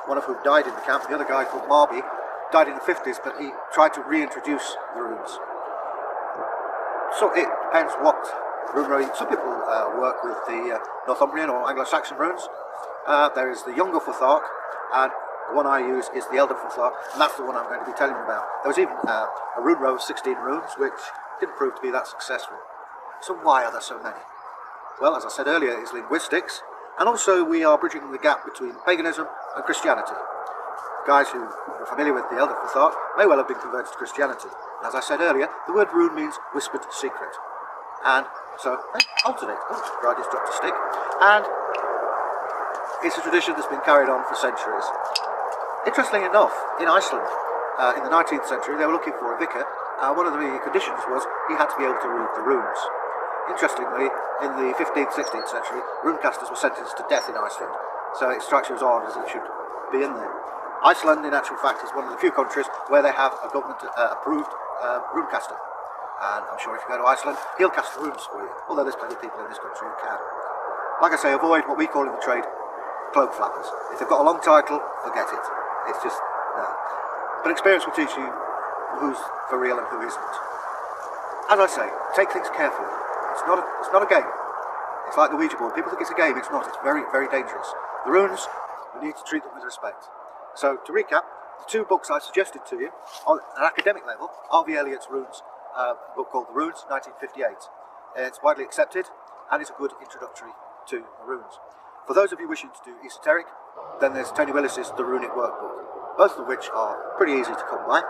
one of whom died in the camp. The other guy, called Marby, died in the 50s, but he tried to reintroduce the runes. So it depends what rune rowing. Some people work with the Northumbrian or Anglo-Saxon runes. There is the younger futhark, and the one I use is the elder futhark, and that's the one I'm going to be telling you about. There was even a rune row of 16 runes, which didn't prove to be that successful. So why are there so many? Well, as I said earlier, it's linguistics, and also we are bridging the gap between paganism and Christianity. Guys who are familiar with the elder futhark may well have been converted to Christianity. And as I said earlier, the word rune means whispered secret. And so they altered it. Oh, Brady's dropped a stick. And it's a tradition that's been carried on for centuries. Interestingly enough, in Iceland, in the 19th century, they were looking for a vicar. One of the conditions was he had to be able to read the runes. Interestingly, in the 15th, 16th century, runecasters were sentenced to death in Iceland. So it strikes you as odd as it should be in there. Iceland, in actual fact, is one of the few countries where they have a government-approved runecaster. And I'm sure if you go to Iceland, he'll cast the runes for you, although there's plenty of people in this country who can. Like I say, avoid what we call in the trade cloak flappers. If they've got a long title, forget it. It's just, no. But experience will teach you who's for real and who isn't. As I say, take things carefully. It's not a game. It's like the Ouija board. People think it's a game. It's not. It's very, very dangerous. The runes, you need to treat them with respect. So, to recap, the two books I suggested to you, on an academic level, R.V. Elliott's Runes, a book called The Runes, 1958. It's widely accepted, and it's a good introductory to the runes. For those of you wishing to do esoteric, then there's Tony Willis's The Runic Workbook, both of which are pretty easy to come by,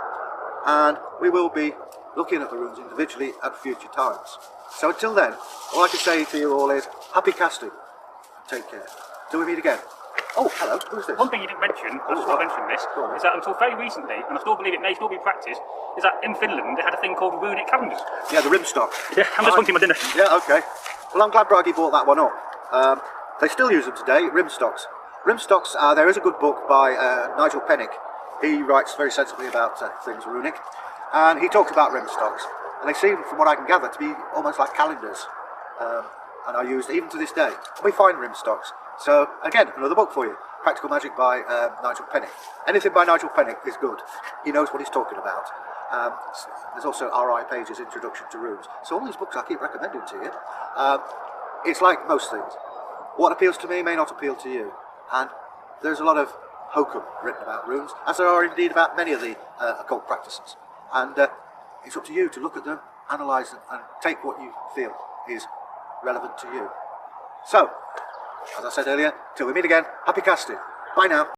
and we will be looking at the runes individually at future times. So until then, all I can say to you all is, happy casting, and take care. Till we meet again. Oh, hello, who's this? One thing you didn't mention, I just want to mention this, is that until very recently, and I still believe it may still be practiced, is that in Finland they had a thing called runic calendars. Yeah, the rimstock. Yeah, I'm just wanting my dinner. Yeah, okay. Well, I'm glad Bragi brought that one up. They still use them today, rimstocks. Rimstocks, there is a good book by Nigel Pennick. He writes very sensibly about things runic, and he talks about rimstocks. And they seem, from what I can gather, to be almost like calendars, and are used even to this day. And we find rimstocks. So, again, another book for you. Practical Magic by Nigel Pennick. Anything by Nigel Pennick is good. He knows what he's talking about. There's also R.I. Page's Introduction to Runes. So all these books I keep recommending to you. It's like most things. What appeals to me may not appeal to you. And there's a lot of hokum written about runes, as there are indeed about many of the occult practices. And it's up to you to look at them, analyse them, and take what you feel is relevant to you. So, as I said earlier, till we meet again, happy casting. Bye now.